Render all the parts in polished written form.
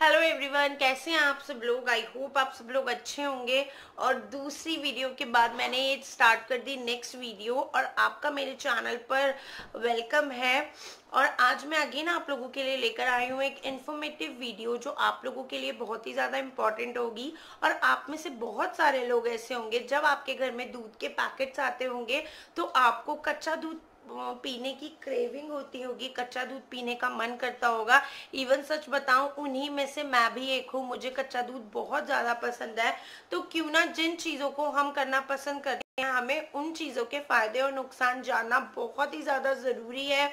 Hello everyone, कैसे हैं आप सब लोग। आई होप आप सब लोग अच्छे होंगे। और दूसरी वीडियो के बाद मैंने ये स्टार्ट कर दी नेक्स्ट वीडियो, और आपका मेरे चैनल पर वेलकम है। और आज मैं अगेन आप लोगों के लिए लेकर आई हूँ एक इन्फॉर्मेटिव वीडियो जो आप लोगों के लिए बहुत ही ज़्यादा इम्पॉर्टेंट होगी। और आप में से बहुत सारे लोग ऐसे होंगे, जब आपके घर में दूध के पैकेट्स आते होंगे तो आपको कच्चा दूध पीने की क्रेविंग होती होगी, कच्चा दूध पीने का मन करता होगा। इवन सच बताऊं, उन्हीं में से मैं भी एक हूँ। मुझे कच्चा दूध बहुत ज्यादा पसंद है। तो क्यों ना जिन चीजों को हम करना पसंद करते हैं, हमें उन चीजों के फायदे और नुकसान जानना बहुत ही ज्यादा जरूरी है।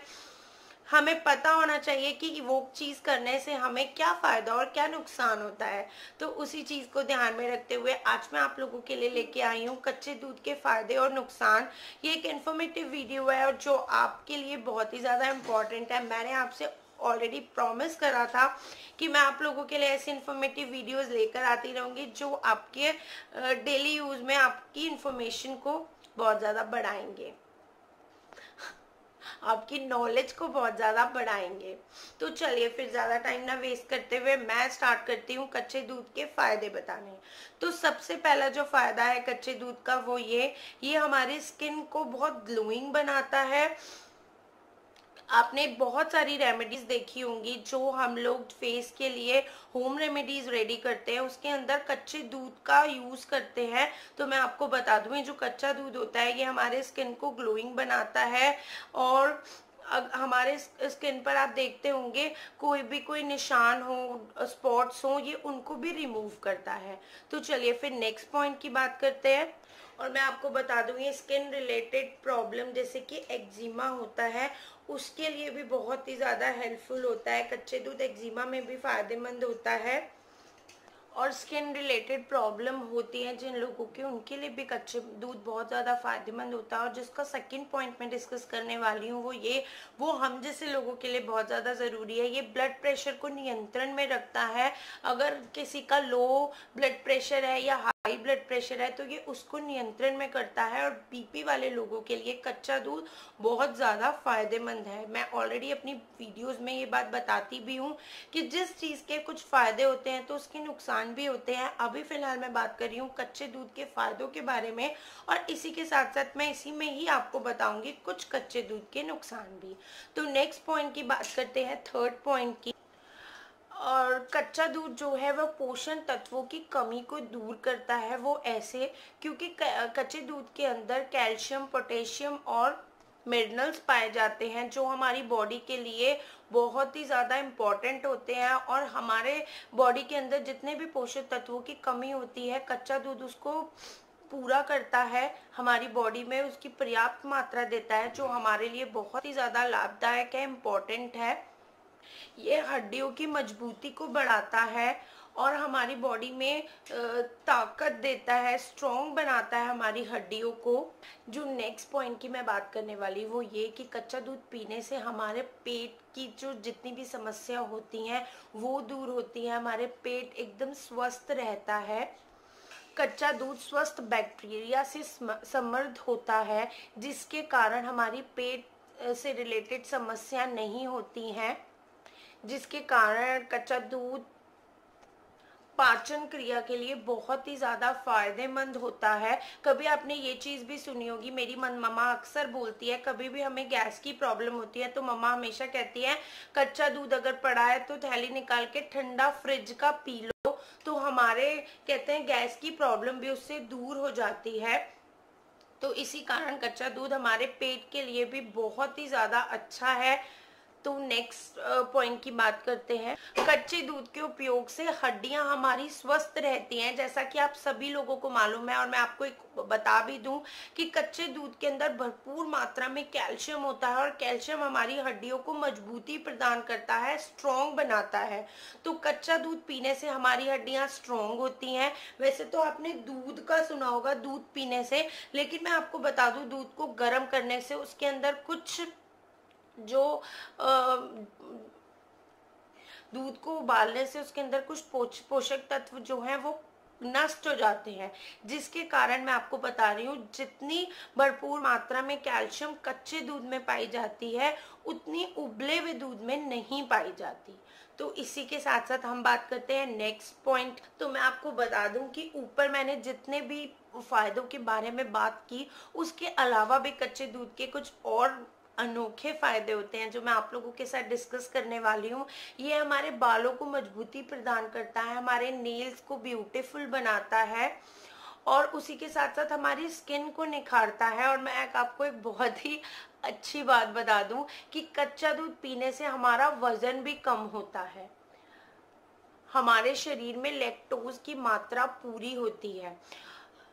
हमें पता होना चाहिए कि वो चीज करने से हमें क्या फायदा और क्या नुकसान होता है। तो उसी चीज को ध्यान में रखते हुए आज मैं आप लोगों के लिए लेके आई हूँ कच्चे दूध के फायदे और नुकसान। ये एक इन्फॉर्मेटिव वीडियो है और जो आपके लिए बहुत ही ज्यादा इम्पोर्टेंट है। मैंने आपसे ऑलरेडी प्रॉमिस करा था कि मैं आप लोगों के लिए ऐसी इन्फॉर्मेटिव वीडियोस लेकर आती रहूंगी जो आपके डेली यूज में आपकी इंफॉर्मेशन को बहुत ज्यादा बढ़ाएंगे, आपकी नॉलेज को बहुत ज्यादा बढ़ाएंगे। तो चलिए फिर ज्यादा टाइम ना वेस्ट करते हुए मैं स्टार्ट करती हूँ कच्चे दूध के फायदे बताने। तो सबसे पहला जो फायदा है कच्चे दूध का वो ये हमारी स्किन को बहुत ग्लोइंग बनाता है। आपने बहुत सारी रेमेडीज देखी होंगी जो हम लोग फेस के लिए होम रेमेडीज रेडी करते हैं, उसके अंदर कच्चे दूध का यूज करते हैं। तो मैं आपको बता दूं, ये जो कच्चा दूध होता है ये हमारे स्किन को ग्लोइंग बनाता है। और हमारे स्किन पर आप देखते होंगे कोई निशान हो, स्पॉट्स हो, ये उनको भी रिमूव करता है। तो चलिए फिर नेक्स्ट पॉइंट की बात करते हैं। और मैं आपको बता दूं, ये स्किन रिलेटेड प्रॉब्लम जैसे कि एक्जिमा होता है उसके लिए भी बहुत ही ज्यादा हेल्पफुल होता है। कच्चे दूध एक्जिमा में भी फायदेमंद होता है। और स्किन रिलेटेड प्रॉब्लम होती है जिन लोगों की, उनके लिए भी कच्चे दूध बहुत ज़्यादा फायदेमंद होता है। और जिसका सेकंड पॉइंट मैं डिस्कस करने वाली हूँ वो हम जैसे लोगों के लिए बहुत ज़्यादा ज़रूरी है। ये ब्लड प्रेशर को नियंत्रण में रखता है। अगर किसी का लो ब्लड प्रेशर है या हाई ब्लड प्रेशर है तो ये उसको नियंत्रण में करता है। और बीपी वाले लोगों के लिए कच्चा दूध बहुत ज़्यादा फायदेमंद है। मैं ऑलरेडी अपनी वीडियोस में ये बात बताती भी हूँ कि जिस चीज़ के कुछ फायदे होते हैं तो उसके नुकसान भी होते हैं। अभी फिलहाल मैं बात कर रही हूँ कच्चे दूध के फायदों के बारे में, और इसी के साथ साथ मैं इसी में ही आपको बताऊंगी कुछ कच्चे दूध के नुकसान भी। तो नेक्स्ट पॉइंट की बात करते हैं, थर्ड पॉइंट की। और कच्चा दूध जो है वह पोषण तत्वों की कमी को दूर करता है। वो ऐसे क्योंकि कच्चे दूध के अंदर कैल्शियम, पोटेशियम और मिनरल्स पाए जाते हैं जो हमारी बॉडी के लिए बहुत ही ज़्यादा इम्पॉर्टेंट होते हैं। और हमारे बॉडी के अंदर जितने भी पोषक तत्वों की कमी होती है कच्चा दूध उसको पूरा करता है। हमारी बॉडी में उसकी पर्याप्त मात्रा देता है जो हमारे लिए बहुत ही ज़्यादा लाभदायक है, इम्पॉर्टेंट है। ये हड्डियों की मजबूती को बढ़ाता है और हमारी बॉडी में ताकत देता है, स्ट्रॉन्ग बनाता है हमारी हड्डियों को। जो नेक्स्ट पॉइंट की मैं बात करने वाली वो ये कि कच्चा दूध पीने से हमारे पेट की जो जितनी भी समस्या होती हैं वो दूर होती है। हमारे पेट एकदम स्वस्थ रहता है। कच्चा दूध स्वस्थ बैक्टीरिया से समृद्ध होता है जिसके कारण हमारी पेट से रिलेटेड समस्या नहीं होती हैं, जिसके कारण कच्चा दूध पाचन क्रिया के लिए बहुत ही ज्यादा फायदेमंद होता है। कभी आपने ये चीज भी सुनी होगी, मेरी मम्मा अक्सर बोलती है, कभी भी हमें गैस की प्रॉब्लम होती है तो मम्मा हमेशा कहती है कच्चा दूध अगर पड़ा है तो थैली निकाल के ठंडा फ्रिज का पी लो, तो हमारे कहते हैं गैस की प्रॉब्लम भी उससे दूर हो जाती है। तो इसी कारण कच्चा दूध हमारे पेट के लिए भी बहुत ही ज्यादा अच्छा है। तो नेक्स्ट पॉइंट की बात करते हैं। कच्चे दूध के उपयोग से हड्डियां हमारी स्वस्थ रहती हैं, जैसा कि आप सभी लोगों को मालूम है। और मैं आपको एक बता भी दूं कि कच्चे दूध के अंदर भरपूर मात्रा में कैल्शियम होता है और कैल्शियम हमारी हड्डियों को मजबूती प्रदान करता है, स्ट्रॉन्ग बनाता है। तो कच्चा दूध पीने से हमारी हड्डियां स्ट्रॉन्ग होती हैं। वैसे तो आपने दूध का सुना होगा दूध पीने से, लेकिन मैं आपको बता दूं दूध को गर्म करने से उसके अंदर कुछ जो दूध को उबालने से उसके अंदर कुछ पोषक तत्व जो हैं वो नष्ट हो जाते हैं, जिसके कारण मैं आपको बता रही हूँ जितनी भरपूर मात्रा में कैल्शियम कच्चे दूध में पाई जाती है उतनी उबले हुए दूध में नहीं पाई जाती। तो इसी के साथ साथ हम बात करते हैं नेक्स्ट पॉइंट। तो मैं आपको बता दूं कि ऊपर मैंने जितने भी फायदों के बारे में बात की, उसके अलावा भी कच्चे दूध के कुछ और अनोखे फायदे होते हैं जो मैं आप लोगों के साथ डिस्कस करने वाली हूँ। ये हमारे बालों को मजबूती प्रदान करता है, हमारे नेल्स को ब्यूटीफुल बनाता है और उसी के साथ साथ हमारी स्किन को निखारता है। और मैं आपको एक बहुत ही अच्छी बात बता दूं कि कच्चा दूध पीने से हमारा वजन भी कम होता है, हमारे शरीर में लैक्टोज की मात्रा पूरी होती है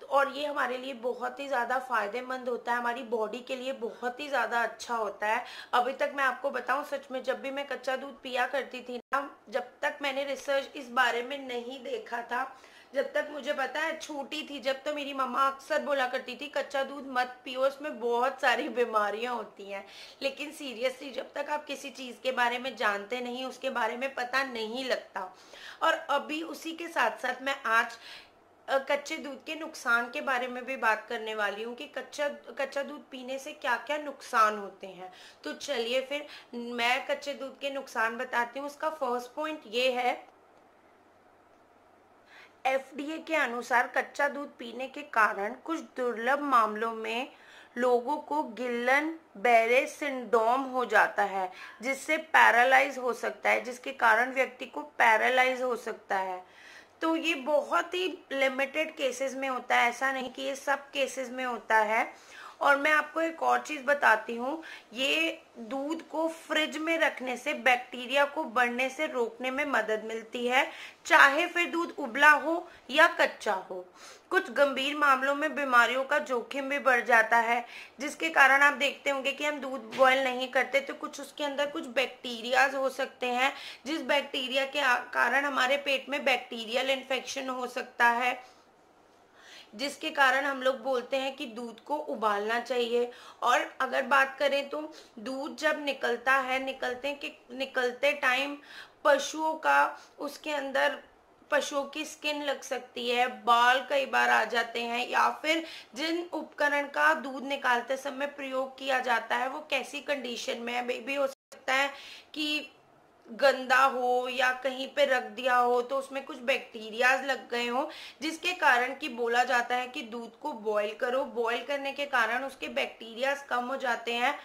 और ये हमारे लिए बहुत ही ज़्यादा फायदेमंद होता है, हमारी बॉडी के लिए बहुत ही ज़्यादा अच्छा होता है। अभी तक मैं आपको बताऊं, सच में जब भी मैं कच्चा दूध पिया करती थी ना, जब तक मैंने रिसर्च इस बारे में नहीं देखा था, जब तक मुझे पता है छोटी थी, जब तो मेरी मम्मा अक्सर बोला करती थी कच्चा दूध मत पियो, उसमें बहुत सारी बीमारियां होती हैं। लेकिन सीरियसली जब तक आप किसी चीज़ के बारे में जानते नहीं, उसके बारे में पता नहीं लगता। और अभी उसी के साथ साथ मैं आज कच्चे दूध के नुकसान के बारे में भी बात करने वाली हूँ कि कच्चा दूध पीने से क्या क्या नुकसान होते हैं। तो चलिए फिर मैं कच्चे दूध के नुकसान बताती हूँ। उसका फर्स्ट पॉइंट ये है, FDA के अनुसार कच्चा दूध पीने के कारण कुछ दुर्लभ मामलों में लोगों को गिल्लन बेरे सिंड्रोम हो जाता है, जिससे पैरालाइज हो सकता है, जिसके कारण व्यक्ति को पैरालाइज हो सकता है। तो ये बहुत ही लिमिटेड केसेस में होता है, ऐसा नहीं कि ये सब केसेस में होता है। और मैं आपको एक और चीज बताती हूँ, ये दूध को फ्रिज में रखने से बैक्टीरिया को बढ़ने से रोकने में मदद मिलती है, चाहे फिर दूध उबला हो या कच्चा हो। कुछ गंभीर मामलों में बीमारियों का जोखिम भी बढ़ जाता है, जिसके कारण आप देखते होंगे कि हम दूध बॉयल नहीं करते तो कुछ उसके अंदर कुछ बैक्टीरियाज हो सकते हैं, जिस बैक्टीरिया के कारण हमारे पेट में बैक्टीरियल इन्फेक्शन हो सकता है, जिसके कारण हम लोग बोलते हैं कि दूध को उबालना चाहिए। और अगर बात करें तो दूध जब निकलता है, निकलते टाइम पशुओं का, उसके अंदर पशुओं की स्किन लग सकती है, बाल कई बार आ जाते हैं, या फिर जिन उपकरण का दूध निकालते समय प्रयोग किया जाता है वो कैसी कंडीशन में है, भी हो सकता है कि गंदा हो या कहीं पे रख दिया हो तो उसमें कुछ बैक्टीरियाज लग गए हो, जिसके कारण कि बोला जाता है कि दूध को बॉईल करो। बॉईल करने के कारण उसके बैक्टीरियाज कम हो जाते हैं,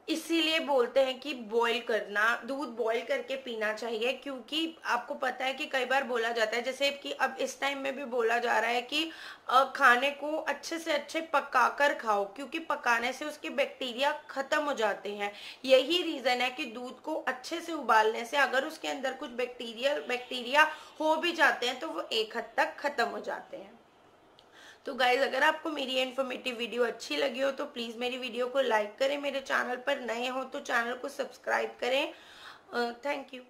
इसीलिए बोलते हैं कि बॉईल करना, दूध बॉईल करके पीना चाहिए। क्योंकि आपको पता है कि कई बार बोला जाता है, जैसे कि अब इस टाइम में भी बोला जा रहा है कि खाने को अच्छे से अच्छे पकाकर खाओ, क्योंकि पकाने से उसके बैक्टीरिया खत्म हो जाते हैं। यही रीजन है कि दूध को अच्छे से उबालने से अगर उसके अंदर कुछ बैक्टीरिया हो भी जाते हैं तो वो एक हद तक खत्म हो जाते हैं। तो गाइज, अगर आपको मेरी इन्फॉर्मेटिव वीडियो अच्छी लगी हो तो प्लीज़ मेरी वीडियो को लाइक करें, मेरे चैनल पर नए हो तो चैनल को सब्सक्राइब करें। Thank you.